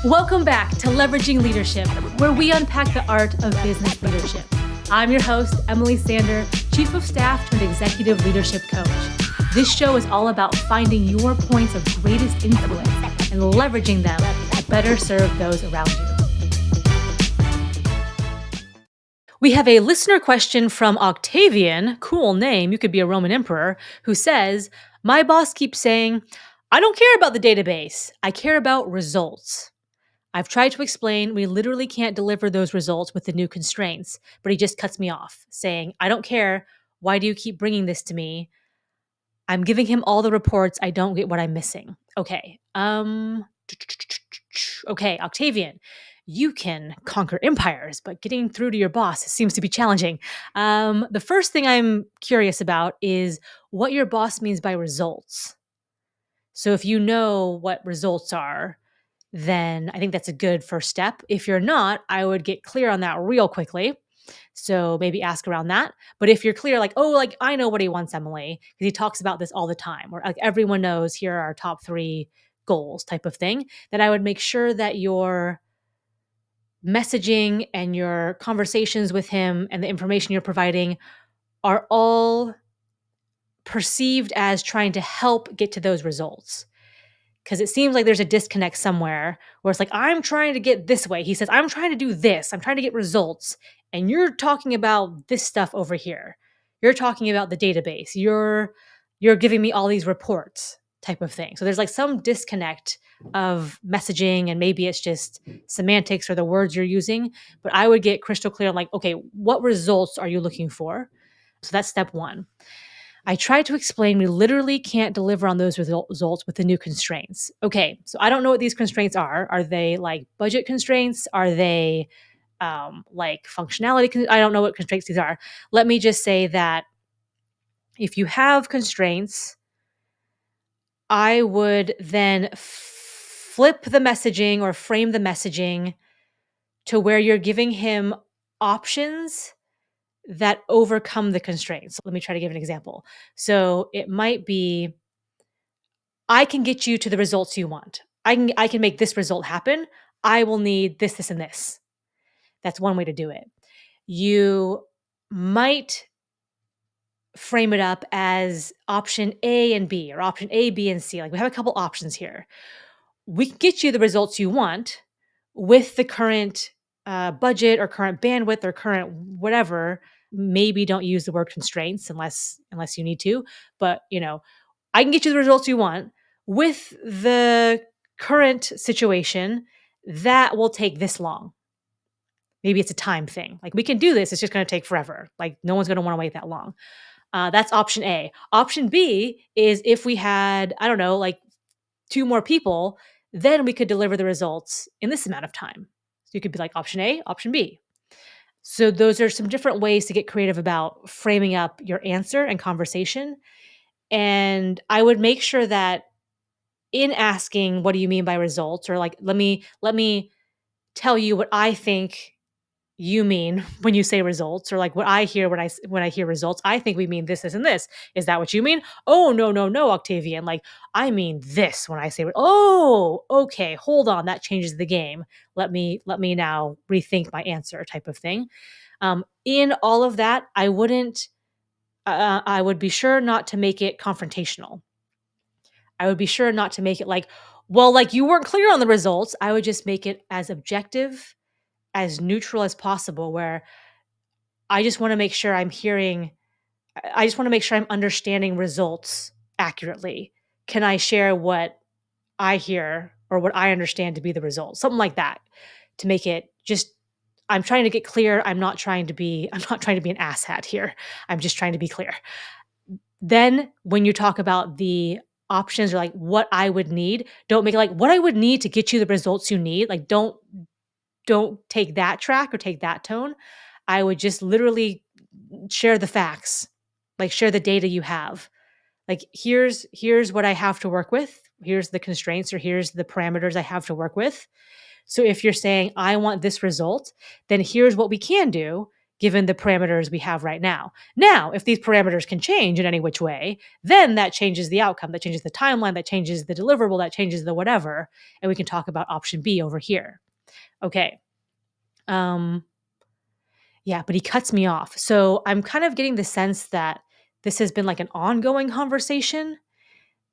Welcome back to Leveraging Leadership, where we unpack the art of business leadership. I'm your host, Emily Sander, Chief of Staff turned Executive Leadership Coach. This show is all about finding your points of greatest influence and leveraging them to better serve those around you. We have a listener question from Octavian, cool name, you could be a Roman emperor, who says, my boss keeps saying, I don't care about the database, I care about results. I've tried to explain we literally can't deliver those results with the new constraints, but he just cuts me off, saying, I don't care. Why do you keep bringing this to me? I'm giving him all the reports. I don't get what I'm missing. Okay. Okay, Octavian, you can conquer empires, but getting through to your boss seems to be challenging. The first thing I'm curious about is what your boss means by results. So if you know what results are, then I think that's a good first step. If you're not, I would get clear on that real quickly. So maybe ask around that. But if you're clear, I know what he wants, Emily, because he talks about this all the time, or like everyone knows here are our top 3 goals type of thing, then I would make sure that your messaging and your conversations with him and the information you're providing are all perceived as trying to help get to those results. Because it seems like there's a disconnect somewhere where it's like, I'm trying to get this way. He says, I'm trying to do this. I'm trying to get results. And you're talking about this stuff over here. You're talking about the database. You're giving me all these reports type of thing. So there's like some disconnect of messaging, and maybe it's just semantics or the words you're using. But I would get crystal clear on like, okay, what results are you looking for? So that's step 1. I tried to explain we literally can't deliver on those results with the new constraints. Okay, so I don't know what these constraints are. Are they like budget constraints? Are they like functionality? I don't know what constraints these are. Let me just say that if you have constraints, I would then flip the messaging or frame the messaging to where you're giving him options that overcome the constraints. Let me try to give an example. So it might be, I can get you to the results you want. I can make this result happen. I will need this, this, and this. That's one way to do it. You might frame it up as option A and B, or option A, B, and C. Like, we have a couple options here. We can get you the results you want with the current budget or current bandwidth or current whatever. Maybe don't use the word constraints unless you need to. But I can get you the results you want with the current situation. That will take this long. Maybe it's a time thing. Like, we can do this. It's just going to take forever. Like, no one's going to want to wait that long. That's option A. Option B is if we had, I don't know, like 2 more people, then we could deliver the results in this amount of time. So you could be like option A, option B. So those are some different ways to get creative about framing up your answer and conversation. And I would make sure that in asking, what do you mean by results? Or like, let me tell you what I think you mean when you say results, or like what I hear when I hear results. I think we mean this, this, and this. Is that what you mean? Oh, no, Octavian. Like, I mean this when I say, oh, okay, hold on. That changes the game. Let me now rethink my answer type of thing. In all of that, I would be sure not to make it confrontational. I would be sure not to make it like, well, like you weren't clear on the results. I would just make it as objective, as neutral as possible, where I just want to make sure I'm understanding results accurately. Can I share what I hear or what I understand to be the results? Something like that, to make it just, I'm trying to get clear. I'm not trying to be an asshat here. I'm just trying to be clear. Then when you talk about the options, or like what I would need, don't make it like what I would need to get you the results you need. Like, don't take that track or take that tone. I would just literally share the facts, like share the data you have. Like, here's what I have to work with. Here's the constraints, or here's the parameters I have to work with. So if you're saying, I want this result, then here's what we can do. given the parameters we have right now. Now, if these parameters can change in any which way, then that changes the outcome, that changes the timeline, that changes the deliverable, that changes the whatever, and we can talk about option B over here. Okay. Um, yeah, but he cuts me off. So I'm kind of getting the sense that this has been like an ongoing conversation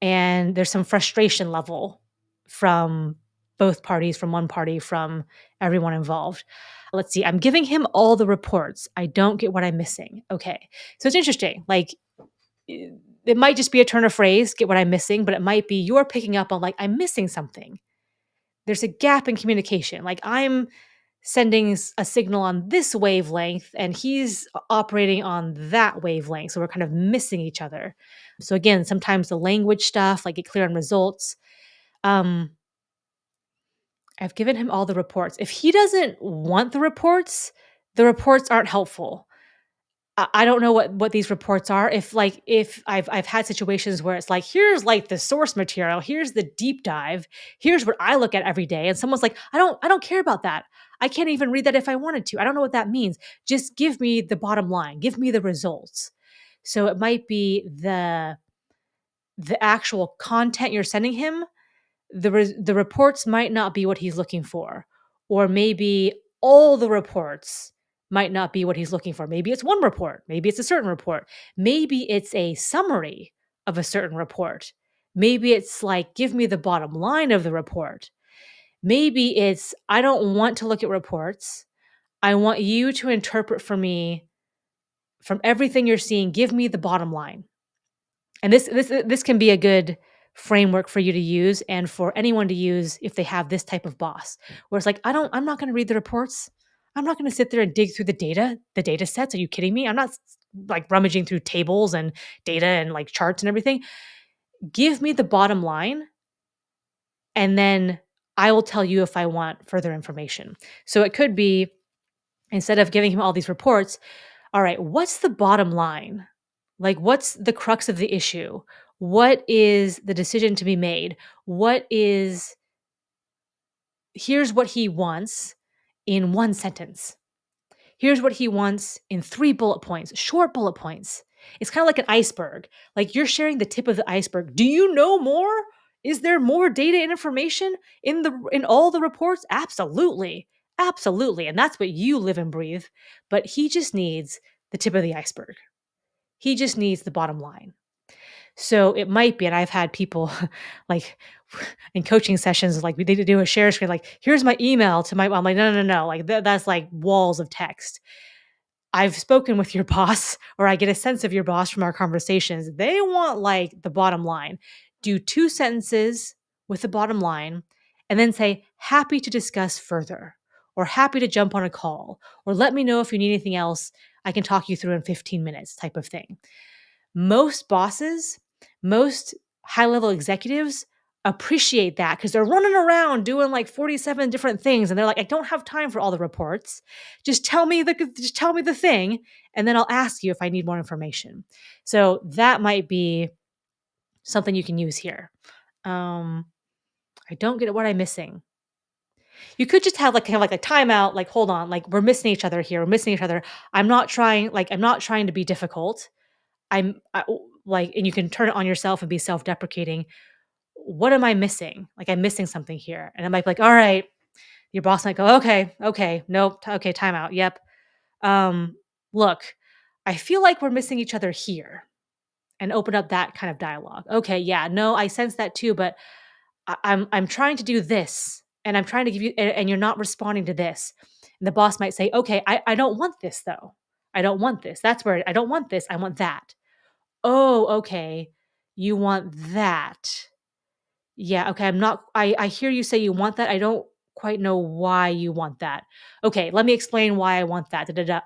and there's some frustration level from both parties, from one party, from everyone involved. Let's see. I'm giving him all the reports. I don't get what I'm missing. Okay. So it's interesting. Like it might just be a turn of phrase, get what I'm missing, but it might be you're picking up on like, I'm missing something. There's a gap in communication. Like I'm sending a signal on this wavelength and he's operating on that wavelength. So we're kind of missing each other. So again, sometimes the language stuff, like get clear on results. Um, I've given him all the reports. If he doesn't want the reports aren't helpful. I don't know what these reports are. If I've had situations where it's like, here's like the source material, here's the deep dive, here's what I look at every day, and someone's like, I don't care about that. I can't even read that if I wanted to. I don't know what that means. Just give me the bottom line. Give me the results. So it might be the actual content you're sending him, the reports might not be what he's looking for, or maybe all the reports might not be what he's looking for. Maybe it's one report, maybe it's a certain report, maybe it's a summary of a certain report, maybe it's like give me the bottom line of the report, maybe it's I don't want to look at reports, I want you to interpret for me from everything you're seeing, give me the bottom line. And this can be a good framework for you to use and for anyone to use if they have this type of boss. Where it's like, I'm not gonna read the reports. I'm not gonna sit there and dig through the data sets. Are you kidding me? I'm not like rummaging through tables and data and like charts and everything. Give me the bottom line and then I will tell you if I want further information. So it could be instead of giving him all these reports, all right, what's the bottom line? Like, what's the crux of the issue? What is the decision to be made? What is, here's what he wants in one sentence. Here's what he wants in 3 bullet points, short bullet points. It's kind of like an iceberg. Like you're sharing the tip of the iceberg. Do you know more? Is there more data and information in all the reports? Absolutely. Absolutely. And that's what you live and breathe. But he just needs the tip of the iceberg. He just needs the bottom line. So it might be, and I've had people like in coaching sessions, like we need to do a share screen, like, here's my email to my, I'm like, no, no, no, no. Like that's like walls of text. I've spoken with your boss, or I get a sense of your boss from our conversations. They want like the bottom line. Do 2 sentences with the bottom line and then say, happy to discuss further, or happy to jump on a call, or let me know if you need anything else I can talk you through in 15 minutes type of thing. Most bosses, most high level executives appreciate that because they're running around doing like 47 different things and they're like, I don't have time for all the reports. Just tell me the thing and then I'll ask you if I need more information. So that might be something you can use here. I don't get it. What I'm missing. You could just have like kind of like a timeout, like, hold on, like we're missing each other here. We're missing each other. I'm not trying to be difficult. Like, and you can turn it on yourself and be self-deprecating. What am I missing? Like, I'm missing something here. And I might be like, all right, your boss might go, okay, okay, nope, okay, timeout. Yep. Um, Look, I feel like we're missing each other here and open up that kind of dialogue. Okay, yeah, no, I sense that too, but I'm trying to do this and I'm trying to give you, and you're not responding to this. And the boss might say, okay, I don't want this though. I don't want this. That's where I don't want this. I want that. Oh, okay. You want that. Yeah, okay, I hear you say you want that. I don't quite know why you want that. Okay, let me explain why I want that. Da, da, da.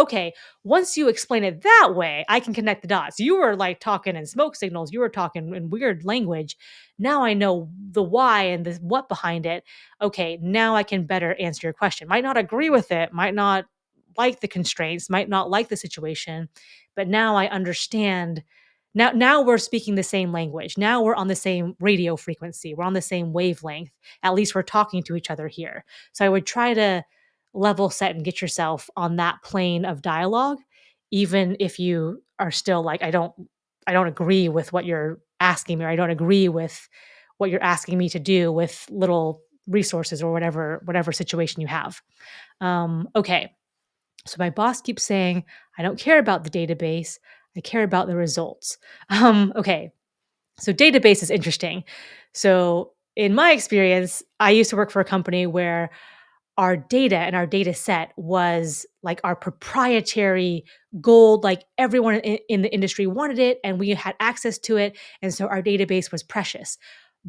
Okay. Once you explain it that way, I can connect the dots. You were like talking in smoke signals. You were talking in weird language. Now I know the why and the what behind it. Okay, now I can better answer your question. Might not agree with it, might not like the constraints, might not like the situation, but now I understand. Now we're speaking the same language. Now we're on the same radio frequency. We're on the same wavelength. At least we're talking to each other here. So I would try to level set and get yourself on that plane of dialogue, even if you are still like, I don't agree with what you're asking me, or I don't agree with what you're asking me to do with little resources or whatever situation you have. Okay. So my boss keeps saying, I don't care about the database. I care about the results. Okay. So database is interesting. So in my experience, I used to work for a company where our data and our data set was like our proprietary gold. Like everyone in the industry wanted it and we had access to it. And so our database was precious.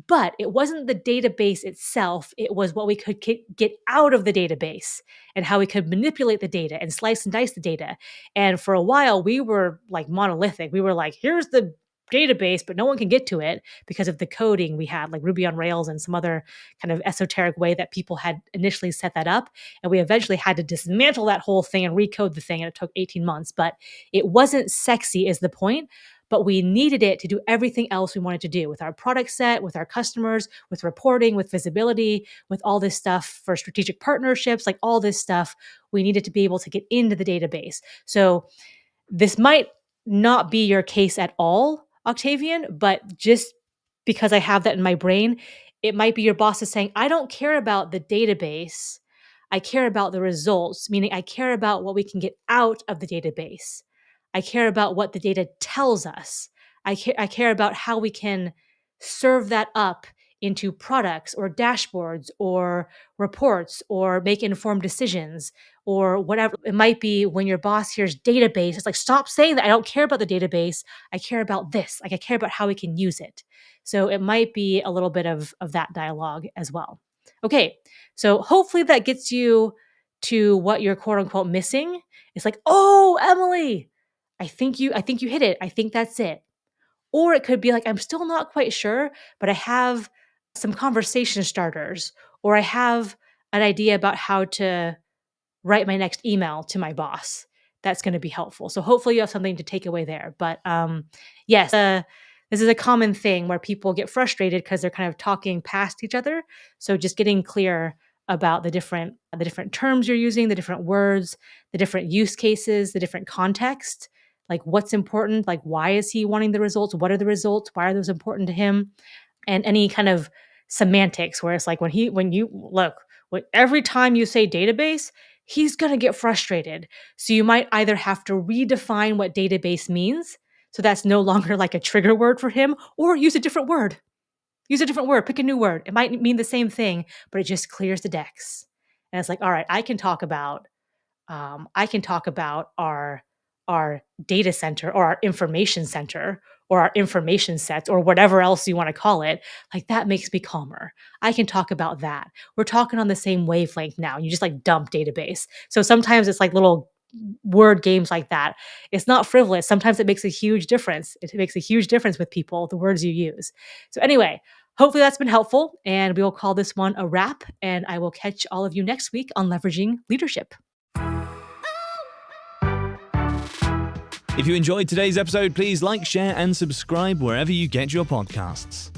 But it wasn't the database itself, it was what we could get out of the database and how we could manipulate the data and slice and dice the data. And for a while, we were like monolithic. We were like, here's the database, but no one can get to it because of the coding we had, like Ruby on Rails and some other kind of esoteric way that people had initially set that up. And we eventually had to dismantle that whole thing and recode the thing. And it took 18 months, but it wasn't sexy, is the point, but we needed it to do everything else we wanted to do with our product set, with our customers, with reporting, with visibility, with all this stuff for strategic partnerships, like all this stuff. We needed to be able to get into the database. So this might not be your case at all, Octavian, but just because I have that in my brain, it might be your boss is saying, I don't care about the database. I care about the results, meaning I care about what we can get out of the database. I care about what the data tells us. I care about how we can serve that up into products or dashboards or reports or make informed decisions or whatever it might be. When your boss hears database, it's like, stop saying that. I don't care about the database. I care about this. Like, I care about how we can use it. So it might be a little bit of that dialogue as well. Okay. So hopefully that gets you to what you're quote unquote missing. It's like, oh, Emily, I think you hit it. I think that's it. Or it could be like, I'm still not quite sure, but I have some conversation starters, or I have an idea about how to write my next email to my boss. That's going to be helpful. So hopefully you have something to take away there. But yes, this is a common thing where people get frustrated because they're kind of talking past each other. So just getting clear about the different terms you're using, the different words, the different use cases, the different context, like what's important, like why is he wanting the results? What are the results? Why are those important to him? And any kind of semantics where it's like when you look, every time you say database, he's going to get frustrated. So you might either have to redefine what database means, so that's no longer like a trigger word for him, or use a different word. Use a different word, pick a new word. It might mean the same thing, but it just clears the decks. And it's like, all right, I can talk about our data center or our information center or our information sets or whatever else you want to call it. Like, that makes me calmer. I can talk about that. We're talking on the same wavelength now. You just like dump database. So sometimes it's like little word games like that. It's not frivolous. Sometimes it makes a huge difference. It makes a huge difference with people, the words you use. So anyway, hopefully that's been helpful, and we will call this one a wrap, and I will catch all of you next week on leveraging leadership. If you enjoyed today's episode, please like, share, and subscribe wherever you get your podcasts.